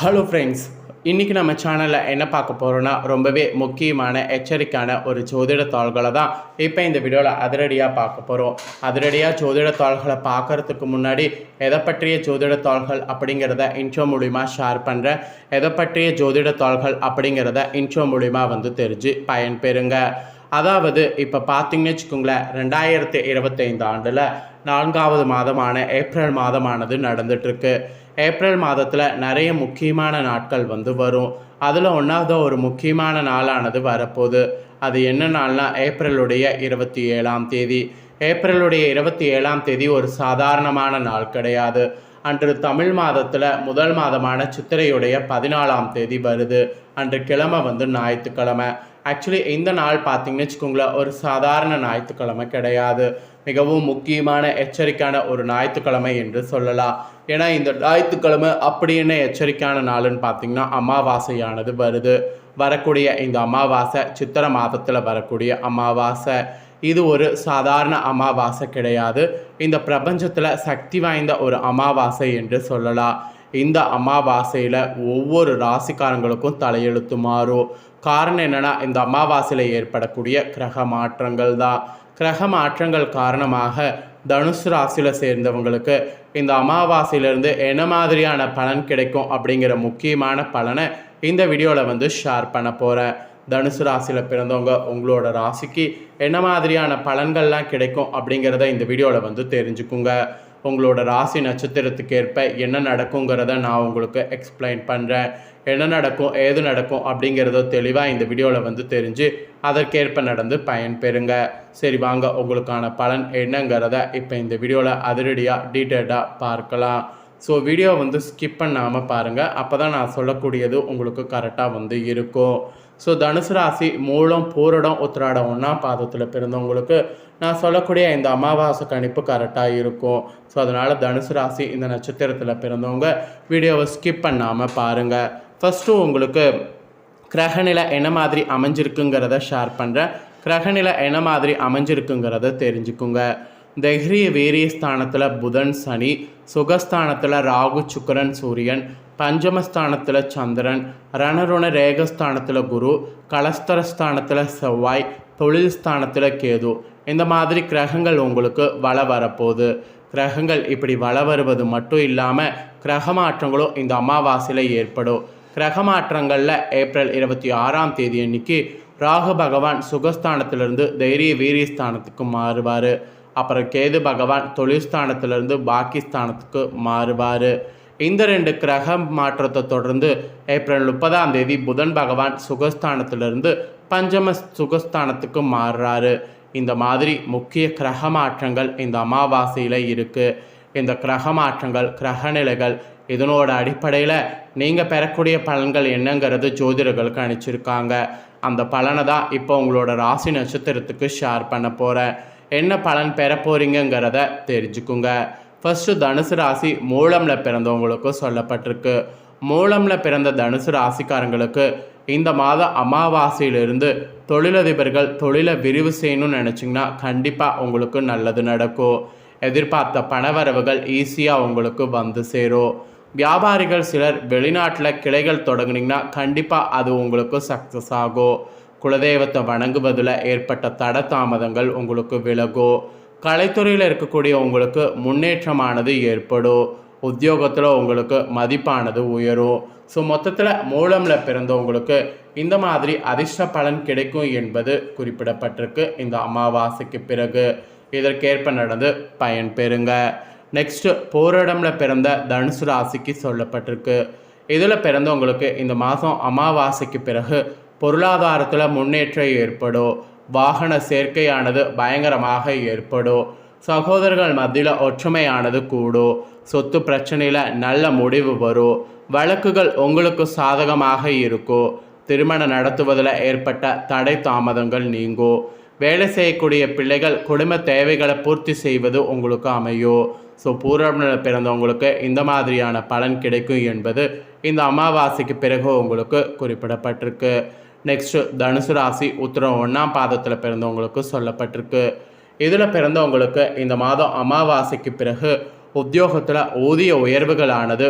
Hello friends, இன்றைக்கி நம்ம சேனலில் என்ன பார்க்க போகிறோன்னா ரொம்பவே முக்கியமான எச்சரிக்கையான ஒரு ஜோதிட தாள்களை தான் இப்போ இந்த வீடியோவில் அதிரடியாக பார்க்க போகிறோம். அதிரடியாக ஜோதிட தாள்களை பார்க்குறதுக்கு முன்னாடி எதை பற்றிய ஜோதிட தாள்கள் அப்படிங்கிறத இன்ட்ரோ மூலிமா ஷேர் பண்ணுறேன். எதை பற்றிய ஜோதிட தாள்கள் அப்படிங்கிறத இன்ட்ரோ மூலிமா தெரிஞ்சு பயன்பெறுங்க. அதாவது இப்போ பார்த்தீங்கன்னு வச்சுக்கோங்களேன், 2025 ஆண்டில் 4வது மாதமான ஏப்ரல் மாதமானது நடந்துகிட்ருக்கு. ஏப்ரல் மாதத்தில் நிறைய முக்கியமான நாட்கள் வரும். அதில் ஒன்றாவது ஒரு முக்கியமான நாளானது வரப்போகுது. அது என்ன நாள்னா ஏப்ரலுடைய 27ஆம் தேதி. ஏப்ரலுடைய 27ஆம் தேதி ஒரு சாதாரணமான நாள் கிடையாது. அன்று தமிழ் மாதத்தில் முதல் மாதமான சித்திரையுடைய 14ஆம் தேதி வருது. அன்று கிழமை ஞாயிற்றுக்கிழமை. ஆக்சுவலி இந்த நாள் பார்த்திங்கன்னு வச்சுக்கோங்களேன், ஒரு சாதாரண ஞாயிற்றுக்கிழமை கிடையாது. மிகவும் முக்கியமான எச்சரிக்கையான ஒரு ஞாயிற்றுக்கிழமை என்று சொல்லலாம். ஏன்னா இந்த ஞாயிற்றுக்கிழமை அப்படி என்ன எச்சரிக்கையான நாளுன்னு பார்த்திங்கன்னா, அமாவாசையானது வருது. வரக்கூடிய இந்த அமாவாசை சித்திரை மாதத்தில் வரக்கூடிய அமாவாசை. இது ஒரு சாதாரண அமாவாசை கிடையாது. இந்த பிரபஞ்சத்தில் சக்தி வாய்ந்த ஒரு அமாவாசை என்று சொல்லலாம். இந்த அமாவாசையில் ஒவ்வொரு ராசிக்காரங்களுக்கும் தலையெழுத்து மாறும். காரணம் என்னென்னா, இந்த அமாவாசையில் ஏற்படக்கூடிய கிரக மாற்றங்கள் தான். கிரக மாற்றங்கள் காரணமாக தனுசு ராசியில் சேர்ந்தவங்களுக்கு இந்த அமாவாசையிலேருந்து என்ன மாதிரியான பலன் கிடைக்கும் அப்படிங்கிற முக்கியமான பலனை இந்த வீடியோவில் ஷேர் பண்ண போகிறேன். தனுசு ராசியில் பிறந்தவங்க உங்களோட ராசிக்கு என்ன மாதிரியான பலன்கள்லாம் கிடைக்கும் அப்படிங்கிறத இந்த வீடியோவில் தெரிஞ்சுக்குங்க. உங்களோட ராசி நட்சத்திரத்துக்கு ஏற்ப என்ன நடக்குங்கிறத நான் உங்களுக்கு எக்ஸ்பிளைன் பண்ணுறேன். என்ன நடக்கும், ஏது நடக்கும் அப்படிங்கிறத தெளிவாக இந்த வீடியோவில் தெரிஞ்சு அதற்கேற்ப நடந்து பயன்பெறுங்க. சரி வாங்க, உங்களுக்கான பலன் என்னங்கிறத இப்போ இந்த வீடியோவில் அதிரடியாக டீட்டெயிலாக பார்க்கலாம். ஸோ வீடியோ ஸ்கிப் பண்ணாமல் பாருங்கள். அப்போ தான் நான் சொல்லக்கூடியது உங்களுக்கு கரெக்டாக இருக்கும். ஸோ தனுசு ராசி மூலம் பூரடம் உத்திராடம் 1ஆம் பாதத்தில் பிறந்தவங்களுக்கு நான் சொல்லக்கூடிய இந்த அமாவாசை கணிப்பு கரெக்டாக இருக்கும். ஸோ அதனால் தனுசு ராசி இந்த நட்சத்திரத்தில் பிறந்தவங்க வீடியோவை ஸ்கிப் பண்ணாமல் பாருங்கள். ஃபஸ்ட்டு உங்களுக்கு கிரகநிலை என்ன மாதிரி அமைஞ்சிருக்குங்கிறத ஷேர் பண்ணுறேன். கிரகநிலை என்ன மாதிரி அமைஞ்சிருக்குங்கிறத தெரிஞ்சுக்குங்க. தைரிய வீரிய ஸ்தானத்தில் புதன் சனி, சுகஸ்தானத்தில் ராகு சுக்கரன் சூரியன், பஞ்சமஸ்தானத்தில் சந்திரன், ரணருண ரேகஸ்தானத்தில் குரு, கலஸ்தரஸ்தானத்தில் செவ்வாய், தொழில் ஸ்தானத்தில் கேது. இந்த மாதிரி கிரகங்கள் உங்களுக்கு வரப்போகுது. கிரகங்கள் இப்படி வருவது மட்டும் இல்லாமல் கிரக மாற்றங்களும் இந்த அமாவாசையில் ஏற்படும். கிரக மாற்றங்களில் ஏப்ரல் 26ஆம் தேதி அன்னைக்கு ராகு பகவான் சுகஸ்தானத்திலிருந்து தைரிய வீரியஸ்தானத்துக்கு மாறுவார். அப்புறம் கேது பகவான் தொழில்ஸ்தானத்திலிருந்து பாக்கிஸ்தானத்துக்கு மாறுவார். இந்த 2 கிரக மாற்றத்தை தொடர்ந்து ஏப்ரல் 30ஆம் தேதி புதன் பகவான் சுகஸ்தானத்திலிருந்து பஞ்சம சுகஸ்தானத்துக்கு மாறுறாரு. இந்த மாதிரி முக்கிய கிரக மாற்றங்கள் இந்த அமாவாசையில் இருக்குது. இந்த கிரக மாற்றங்கள், கிரகநிலைகள், இதனோட அடிப்படையில் நீங்கள் பெறக்கூடிய பலன்கள் என்னங்கிறது ஜோதிடர்கள் கணிச்சிருக்காங்க. அந்த பலனை தான் இப்போ உங்களோட ராசி நட்சத்திரத்துக்கு ஷேர் பண்ண போகிறேன். என்ன பலன் பெற போகிறீங்கிறத தெரிஞ்சுக்குங்க. ஃபஸ்ட்டு தனுசு ராசி மூலமில் பிறந்தவங்களுக்கு சொல்லப்பட்டிருக்கு. மூலமில் பிறந்த தனுசு ராசிக்காரங்களுக்கு இந்த மாதம் அமாவாசையிலிருந்து தொழிலதிபர்கள் தொழிலை விரிவு செய்யணும்னு நினச்சிங்கன்னா கண்டிப்பாக உங்களுக்கு நல்லது நடக்கும். எதிர்பார்த்த பணவரவுகள் ஈஸியாக உங்களுக்கு சேரும். வியாபாரிகள் சிலர் வெளிநாட்டில் கிளைகள் தொடங்குனீங்கன்னா கண்டிப்பாக அது உங்களுக்கு சக்ஸஸ் ஆகும். குலதெய்வத்தை வணங்குவதில் ஏற்பட்ட தட தாமதங்கள் உங்களுக்கு விலகும். கலைத்துறையில் இருக்கக்கூடிய உங்களுக்கு முன்னேற்றமானது ஏற்படும். உத்தியோகத்தில் உங்களுக்கு மதிப்பானது உயரும். ஸோ மொத்தத்தில் மூலமில் பிறந்தவங்களுக்கு இந்த மாதிரி அதிர்ஷ்ட பலன் கிடைக்கும் என்பது குறிப்பிடப்பட்டிருக்கு. இந்த அமாவாசைக்கு பிறகு இதற்கேற்ப நடந்து பயன்பெறுங்க. நெக்ஸ்ட்டு போராடமில் பிறந்த தனுசு ராசிக்கு சொல்லப்பட்டிருக்கு. இதில் பிறந்தவங்களுக்கு இந்த மாதம் அமாவாசைக்கு பிறகு பொருளாதாரத்தில் முன்னேற்றம் ஏற்படும். வாகன சேர்க்கையானது பயங்கரமாக ஏற்படும். சகோதரர்கள் மத்தியில் ஒற்றுமையானது கூடும். சொத்து பிரச்சனையில் நல்ல முடிவு வரும். வழக்குகள் உங்களுக்கு சாதகமாக இருக்கும். திருமணம் நடத்துவதில் ஏற்பட்ட தடை தாமதங்கள் நீங்கும். வேலை செய்யக்கூடிய பிள்ளைகள் குடும்ப தேவைகளை பூர்த்தி செய்வது உங்களுக்கு அமையும். ஸோ பூர்வமில் பிறந்தவங்களுக்கு இந்த மாதிரியான பலன் கிடைக்கும் என்பது இந்த அமாவாசைக்கு பிறகு உங்களுக்கு குறிப்பிடப்பட்டிருக்கு. நெக்ஸ்ட்டு தனுசு ராசி உத்திரம் 1ஆம் பாதத்தில் பிறந்தவங்களுக்கு சொல்லப்பட்டிருக்கு. இதில் பிறந்தவங்களுக்கு இந்த மாதம் அமாவாசைக்கு பிறகு உத்தியோகத்தில் ஊதிய உயர்வுகளானது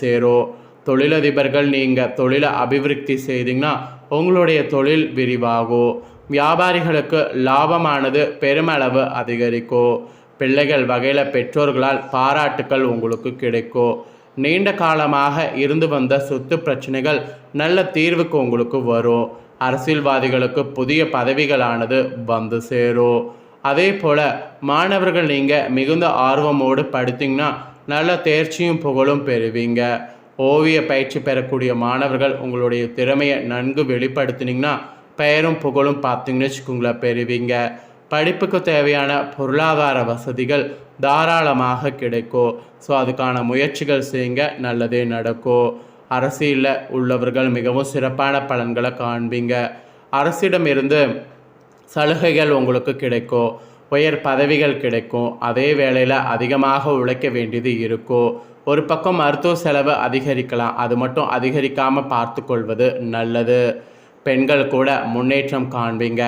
சேரும். தொழிலதிபர்கள் நீங்கள் தொழிலை அபிவிருத்தி செய்தீங்கன்னா உங்களுடைய தொழில் விரிவாகும். வியாபாரிகளுக்கு லாபமானது பெருமளவு அதிகரிக்கும். பிள்ளைகள் வகையில் பெற்றோர்களால் பாராட்டுக்கள் உங்களுக்கு கிடைக்கும். நீண்ட காலமாக இருந்து வந்த சொத்து பிரச்சனைகள் நல்ல தீர்வுக்கு உங்களுக்கு வரும். அரசியல்வாதிகளுக்கு புதிய பதவிகளானது வந்து சேரும். அதே போல் மாணவர்கள் நீங்கள் மிகுந்த ஆர்வமோடு படித்தீங்கன்னா நல்ல தேர்ச்சியும் புகழும் பெறுவீங்க. ஓவிய பயிற்சி பெறக்கூடிய மாணவர்கள் உங்களுடைய திறமையை நன்கு வெளிப்படுத்தினீங்கன்னா பெயரும் புகழும் பார்த்தீங்கன்னு வச்சுக்கோங்களேன் பெறுவீங்க. படிப்புக்கு தேவையான பொருளாதார வசதிகள் தாராளமாக கிடைக்கும். ஸோ அதுக்கான முயற்சிகள் செய்யுங்க, நல்லதே நடக்கும். அரசியலில் உள்ளவர்கள் மிகவும் சிறப்பான பலன்களை காண்பீங்க. அரசிடமிருந்து சலுகைகள் உங்களுக்கு கிடைக்கும். உயர் பதவிகள் கிடைக்கும். அதே வேளையில் அதிகமாக உழைக்க வேண்டியது இருக்கும். ஒரு பக்கம் மருத்துவ செலவு அதிகரிக்கலாம், அது மட்டும் அதிகரிக்காமல் பார்த்து கொள்வது நல்லது. பெண்கள் கூட முன்னேற்றம் காண்பீங்க.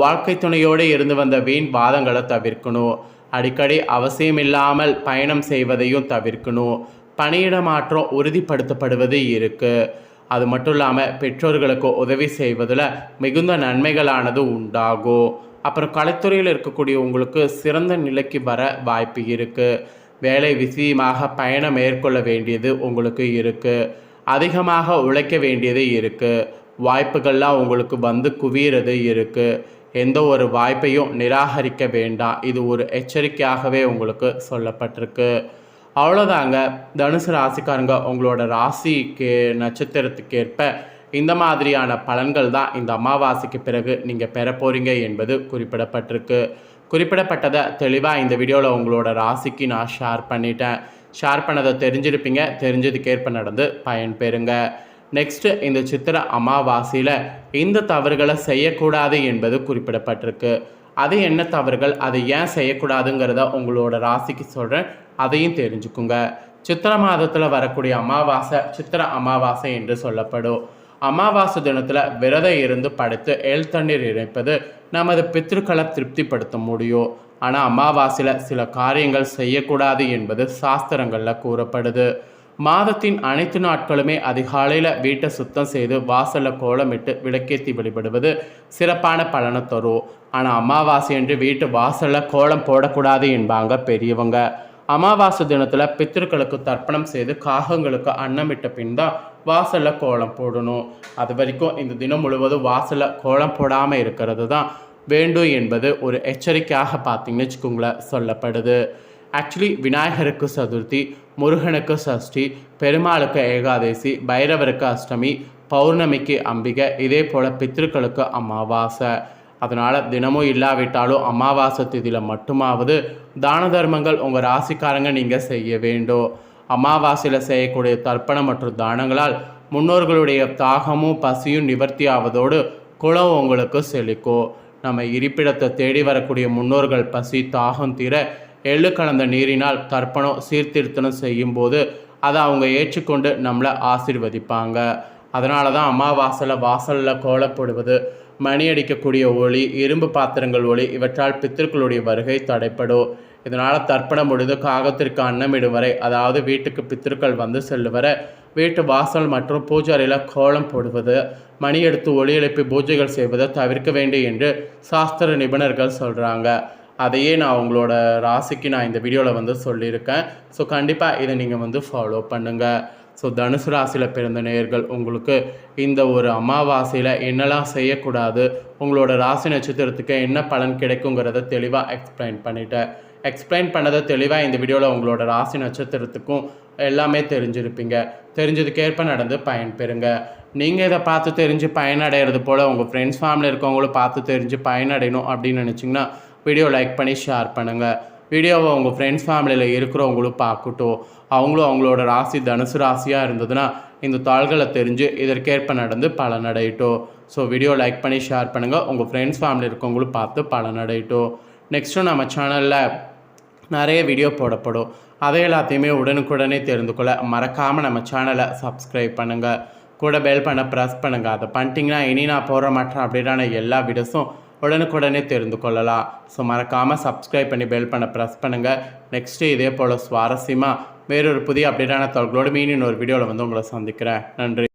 வாழ்க்கை துணையோடு இருந்து வந்த வீண் வாதங்களை தவிர்க்கணும். அடிக்கடி அவசியமில்லாமல் பயணம் செய்வதையும் தவிர்க்கணும். பணியிட மாற்றம் உறுதிப்படுத்தப்படுவது இருக்குது. அது மட்டும் இல்லாமல் பெற்றோர்களுக்கு உதவி செய்வதில் மிகுந்த நன்மைகளானது உண்டாகும். அப்புறம் கலைத்துறையில் இருக்கக்கூடிய உங்களுக்கு சிறந்த நிலைக்கு வர வாய்ப்பு இருக்குது. வேலை விஷயமாக பயணம் மேற்கொள்ள வேண்டியது உங்களுக்கு இருக்குது. அதிகமாக உழைக்க வேண்டியது இருக்குது. வாய்ப்புகள்லாம் உங்களுக்கு வந்து குவிகிறது இருக்குது. எந்த ஒரு வாய்ப்பையும் நிராகரிக்க வேண்டாம். இது ஒரு எச்சரிக்கையாகவே உங்களுக்கு சொல்லப்பட்டிருக்கு. அவ்வளோதாங்க. தனுசு ராசிக்காரங்க உங்களோட ராசிக்கு நட்சத்திரத்துக்கு ஏற்ப இந்த மாதிரியான பலன்கள் தான் இந்த அமாவாசைக்கு பிறகு நீங்கள் பெற போகிறீங்க என்பது குறிப்பிடப்பட்டிருக்கு. குறிப்பிடப்பட்டதை தெளிவாக இந்த வீடியோவில் உங்களோட ராசிக்கு நான் ஷேர் பண்ணிட்டேன். ஷேர் பண்ணதை தெரிஞ்சிருப்பீங்க. தெரிஞ்சதுக்கேற்ப நடந்து பயன்பெறுங்க. நெக்ஸ்ட்டு இந்த சித்திரை அமாவாசையில் இந்த தவறுகளை செய்யக்கூடாது என்பது குறிப்பிடப்பட்டிருக்கு. அது என்ன தவறுகள், அதை ஏன் செய்யக்கூடாதுங்கிறத உங்களோட ராசிக்கு சொல்கிறேன், அதையும் தெரிஞ்சுக்குங்க. சித்திரை மாதத்தில் வரக்கூடிய அமாவாசை சித்திரை அமாவாசை என்று சொல்லப்படும். அமாவாசை தினத்தில் விரதம் இருந்து படைத்து எள் தண்ணீர் இறைப்பது நமது பித்ருக்களை திருப்திப்படுத்த முடியும். ஆனால் அமாவாசையில் சில காரியங்கள் செய்யக்கூடாது என்பது சாஸ்திரங்களில் கூறப்படுது. மாதத்தின் அனைத்து நாட்களுமே அதிகாலையில் வீட்டை சுத்தம் செய்து வாசலில் கோலமிட்டு விளக்கேற்றி வழிபடுவது சிறப்பான பலனை தரும். ஆனால் அமாவாசை என்று வீட்டு வாசலில் கோலம் போடக்கூடாது என்பாங்க பெரியவங்க. அமாவாசை தினத்தில் பித்திருக்களுக்கு தர்ப்பணம் செய்து காகங்களுக்கு அன்னமிட்ட பின் தான் வாசலில் கோலம் போடணும். அது வரைக்கும் இந்த தினம் முழுவதும் வாசலில் கோலம் போடாமல் இருக்கிறது தான் வேண்டும் என்பது ஒரு எச்சரிக்கையாக பார்த்தீங்கன்னு வச்சுக்கோங்களேன் சொல்லப்படுது. ஆக்சுவலி விநாயகருக்கு சதுர்த்தி, முருகனுக்கு சஷ்டி, பெருமாளுக்கு ஏகாதசி, பைரவருக்கு அஷ்டமி, பௌர்ணமிக்கு அம்பிகை, இதே போல் பித்ருக்களுக்கு அமாவாசை. அதனால் தினமும் இல்லாவிட்டாலும் அமாவாசை திதியில் மட்டுமாவது தான தர்மங்கள் உங்கள் ராசிக்காரங்க நீங்கள் செய்ய வேண்டும். அமாவாசையில் செய்யக்கூடிய தர்ப்பணம் மற்றும் தானங்களால் முன்னோர்களுடைய தாகமும் பசியும் நிவர்த்தி ஆவதோடு குலம் உங்களுக்கு செழிக்கும். நம்ம இருப்பிடத்தை தேடி வரக்கூடிய முன்னோர்கள் பசி தாகம் தீர எள்ளு கலந்த நீரினால் தர்ப்பணம் சீர்திருத்தனம் செய்யும்போது அதை அவங்க ஏற்றுக்கொண்டு நம்மளை ஆசீர்வதிப்பாங்க. அதனால தான் அமாவாசையில் வாசலில் கோலப்படுவது, மணி அடிக்கக்கூடிய ஒளி, இரும்பு பாத்திரங்கள் ஒளி இவற்றால் பித்திருக்களுடைய வருகை தடைப்படும். இதனால் தர்ப்பணம் முடிந்து காகத்திற்கு அன்னமிடும் வரை, அதாவது வீட்டுக்கு பித்திருக்கள் வந்து செல்லுவரை வீட்டு வாசல் மற்றும் பூஜை அறையில் கோலம் போடுவது, மணி எடுத்து ஒளி எழுப்பி பூஜைகள் செய்வதை தவிர்க்க வேண்டும் என்று சாஸ்திர நிபுணர்கள் சொல்கிறாங்க. அதையே நான் உங்களோட ராசிக்கு நான் இந்த வீடியோவில் வந்து சொல்லியிருக்கேன். ஸோ கண்டிப்பாக இதை நீங்கள் வந்து ஃபாலோ பண்ணுங்கள். ஸோ தனுசு ராசியில் பிறந்த நேயர்கள் உங்களுக்கு இந்த ஒரு அமாவாசையில் என்னெல்லாம் செய்யக்கூடாது, உங்களோட ராசி நட்சத்திரத்துக்கு என்ன பலன் கிடைக்குங்கிறத தெளிவாக எக்ஸ்பிளைன் பண்ணிட்டேன். எக்ஸ்பிளைன் பண்ணதை தெளிவாக இந்த வீடியோவில் உங்களோட ராசி நட்சத்திரத்துக்கும் எல்லாமே தெரிஞ்சிருப்பீங்க. தெரிஞ்சதுக்கேற்ப நடந்து பயன்பெறுங்க. நீங்கள் இதை பார்த்து தெரிஞ்சு பயனடைகிறது போல் உங்கள் ஃப்ரெண்ட்ஸ் ஃபேமிலி இருக்கவங்களும் பார்த்து தெரிஞ்சு பயனடையணும் அப்படின்னு நினச்சிங்கன்னா வீடியோ லைக் பண்ணி ஷேர் பண்ணுங்கள். வீடியோவை உங்கள் ஃப்ரெண்ட்ஸ் ஃபேமிலியில் இருக்கிறவங்களும் பார்க்கட்டும். அவங்களும் அவங்களோட ராசி தனுசு ராசியாக இருந்ததுன்னா இந்த தாள்களை தெரிஞ்சு இதற்கேற்ப நடந்து பலனடையட்டும். ஸோ வீடியோ லைக் பண்ணி ஷேர் பண்ணுங்கள். உங்கள் ஃப்ரெண்ட்ஸ் ஃபேமிலி இருக்கவங்களும் பார்த்து பலனடையட்டும். நெக்ஸ்ட்டு நம்ம சேனலில் நிறைய வீடியோ போடப்படும். அதை எல்லாத்தையுமே உடனுக்குடனே தெரிந்து கொள்ள மறக்காமல் நம்ம சேனலை சப்ஸ்கிரைப் பண்ணுங்கள். கூட பெல் பண்ண ப்ரெஸ் பண்ணுங்கள். அதை பண்ணிட்டீங்கன்னா இனி நான் போடுற மாட்டேன் அப்படின்னா எல்லா வீடியோஸும் உடனுக்குடனே தெரிந்து கொள்ளலாம். ஸோ மறக்காமல் சப்ஸ்கிரைப் பண்ணி பெல் பண்ண ப்ரெஸ் பண்ணுங்கள். நெக்ஸ்ட்டு இதே போல் சுவாரஸ்யமாக வேறொரு புதிய அப்டேட்டான தாள்களோடு மீண்டும் இன்னொரு வீடியோவில் வந்து உங்களை சந்திக்கிறேன். நன்றி.